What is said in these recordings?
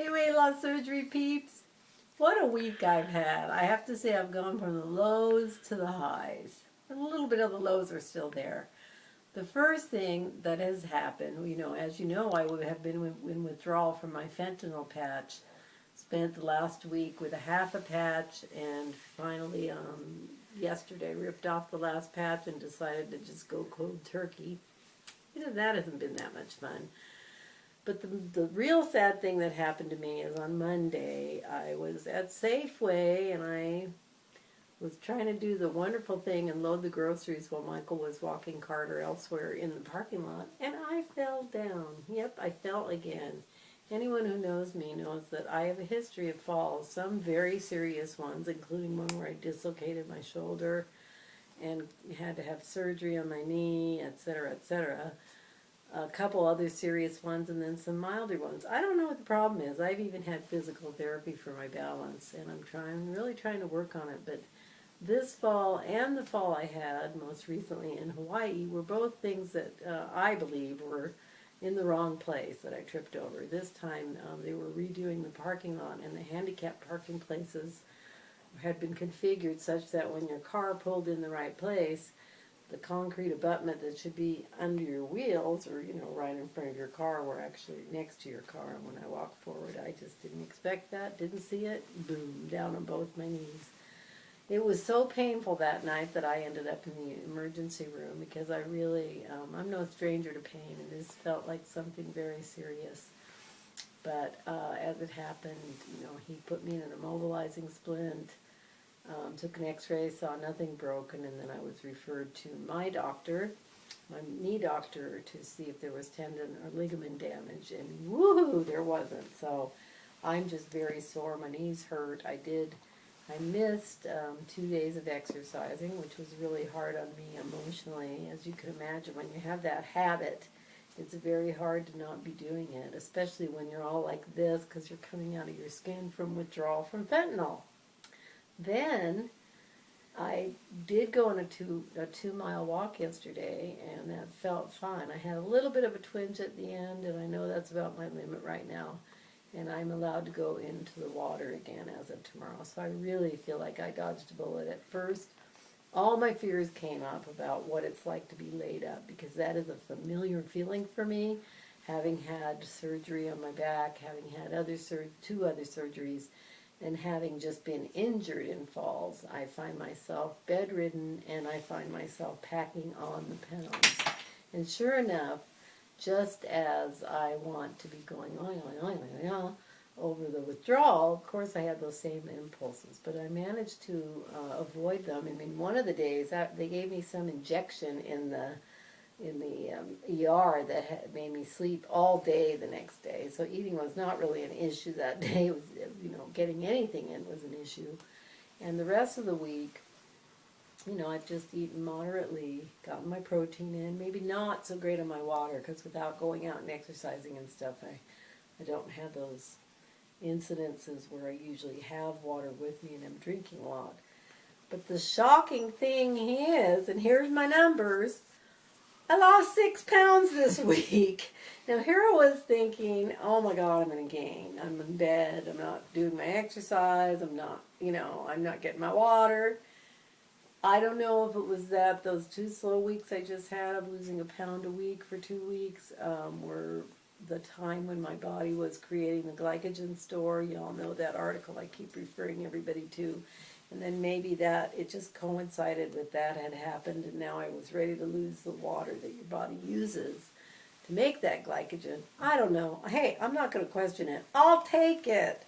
Hey, weight loss surgery peeps. What a week I've had. I have to say I've gone from the lows to the highs. A little bit of the lows are still there. The first thing that has happened, as you know, I would have been in withdrawal from my fentanyl patch. Spent the last week with a half a patch, and finally yesterday ripped off the last patch and decided to just go cold turkey. That hasn't been that much fun. But the real sad thing that happened to me is on Monday, I was at Safeway and I was trying to do the wonderful thing and load the groceries while Michael was walking Carter elsewhere in the parking lot, and I fell down. Yep, I fell again. Anyone who knows me knows that I have a history of falls, some very serious ones, including one where I dislocated my shoulder and had to have surgery on my knee, etc., etc. A couple other serious ones, and then some milder ones. I don't know what the problem is. I've even had physical therapy for my balance, and I'm really trying to work on it. But this fall and the fall I had most recently in Hawaii were both things that I believe were in the wrong place that I tripped over. This time they were redoing the parking lot, and the handicapped parking places had been configured such that when your car pulled in the right place, the concrete abutment that should be under your wheels or, right in front of your car were actually next to your car. And when I walked forward, I just didn't expect that, didn't see it, boom, down on both my knees. It was so painful that night that I ended up in the emergency room because I really, I'm no stranger to pain, and this felt like something very serious. But as it happened, he put me in an immobilizing splint. Took an x-ray, saw nothing broken, and then I was referred to my doctor, my knee doctor, to see if there was tendon or ligament damage, and woohoo, there wasn't. So I'm just very sore. My knees hurt. I missed 2 days of exercising, which was really hard on me emotionally. As you can imagine, when you have that habit, it's very hard to not be doing it, especially when you're all like this because you're coming out of your skin from withdrawal from fentanyl. Then I did go on a 2-mile walk yesterday, and that felt fine. I had a little bit of a twinge at the end, and I know that's about my limit right now. And I'm allowed to go into the water again as of tomorrow. So I really feel like I dodged a bullet. At first, all my fears came up about what it's like to be laid up, because that is a familiar feeling for me, having had surgery on my back, having had two other surgeries, and having just been injured in falls. I find myself bedridden, and I find myself packing on the pounds. And sure enough, just as I want to be going over the withdrawal, of course I had those same impulses, but I managed to avoid them. I mean, one of the days they gave me some injection in the ER that had made me sleep all day the next day. So eating was not really an issue that day. It was, getting anything in was an issue. And the rest of the week, I've just eaten moderately, gotten my protein in, maybe not so great on my water, because without going out and exercising and stuff, I don't have those incidences where I usually have water with me and I'm drinking a lot. But the shocking thing is, and here's my numbers, I lost 6 pounds this week. Now here I was thinking, oh my God, I'm going to gain. I'm in bed. I'm not doing my exercise. I'm not getting my water. I don't know if it was that those 2 slow weeks I just had of losing a pound a week for 2 weeks were the time when my body was creating the glycogen store. You all know that article I keep referring everybody to. And then maybe that it just coincided with that had happened, and now I was ready to lose the water that your body uses to make that glycogen. I don't know. Hey, I'm not going to question it. I'll take it.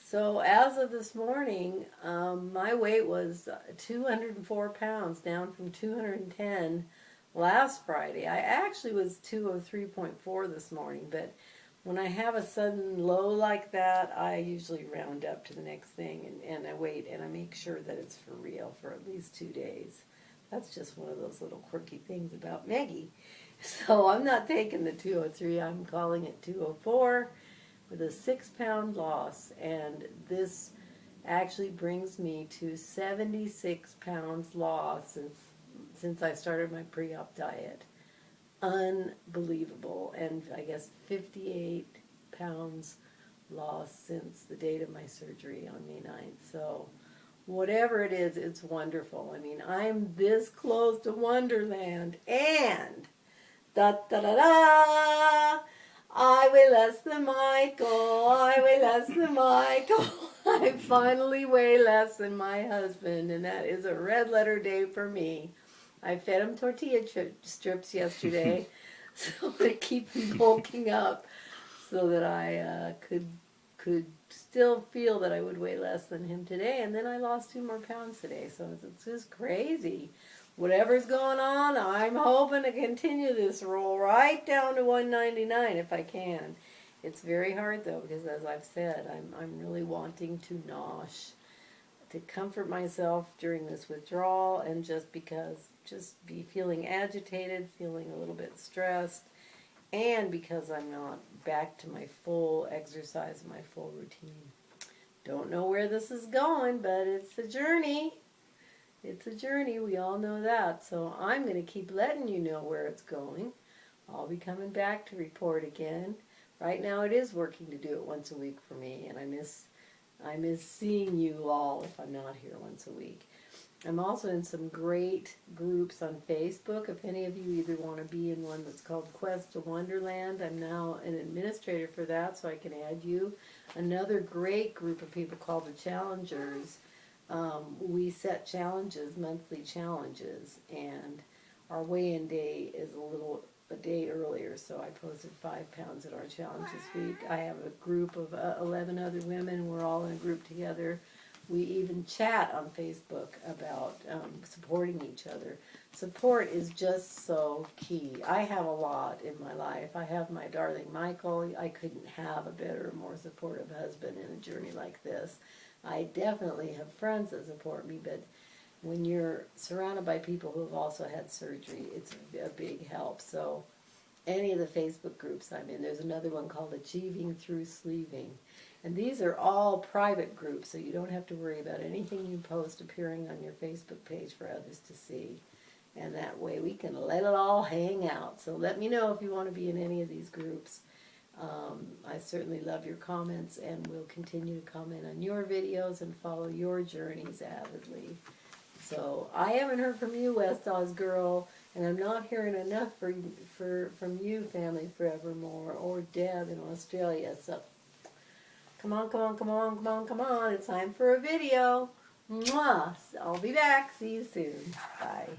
So as of this morning, my weight was 204 pounds, down from 210 last Friday. I actually was 203.4 this morning, but when I have a sudden low like that, I usually round up to the next thing, and I wait, and I make sure that it's for real for at least 2 days. That's just one of those little quirky things about Meggie. So I'm not taking the 203, I'm calling it 204 with a 6-pound loss, and this actually brings me to 76 pounds lost since I started my pre-op diet. Unbelievable. And I guess 58 pounds lost since the date of my surgery on May 9th. So whatever it is, it's wonderful. I mean, I'm this close to Wonderland, and da da da da, I weigh less than Michael, I weigh less than Michael. I finally weigh less than my husband, and that is a red letter day for me. I fed him tortilla strips yesterday so to keep him bulking up, so that I could still feel that I would weigh less than him today. And then I lost 2 more pounds today, so it's just crazy. Whatever's going on, I'm hoping to continue this roll right down to 199 if I can. It's very hard though, because as I've said, I'm really wanting to nosh, to comfort myself during this withdrawal, and just be feeling agitated, feeling a little bit stressed, and because I'm not back to my full exercise, my full routine. Don't know where this is going, but it's a journey. It's a journey, we all know that. So I'm going to keep letting you know where it's going. I'll be coming back to report again. Right now it is working to do it once a week for me, and I miss seeing you all if I'm not here once a week. I'm also in some great groups on Facebook. If any of you either want to be in one that's called Quest to Wonderland, I'm now an administrator for that, so I can add you. Another great group of people called the Challengers. We set challenges, monthly challenges, and our weigh-in day is a day earlier, so I posted 5 pounds at our challenge this week. I have a group of 11 other women. We're all in a group together. We even chat on Facebook about supporting each other. Support is just so key. I have a lot in my life. I have my darling Michael. I couldn't have a better, more supportive husband in a journey like this. I definitely have friends that support me, but when you're surrounded by people who have also had surgery, it's a big help. So any of the Facebook groups I'm in, there's another one called Achieving Through Sleeving. And these are all private groups, so you don't have to worry about anything you post appearing on your Facebook page for others to see. And that way we can let it all hang out. So let me know if you want to be in any of these groups. I certainly love your comments, and will continue to comment on your videos and follow your journeys avidly. So I haven't heard from you, West Oz girl, and I'm not hearing enough from you, Family Forevermore, or Deb in Australia. So come on, come on, come on, come on, come on. It's time for a video. Mwah! I'll be back. See you soon. Bye.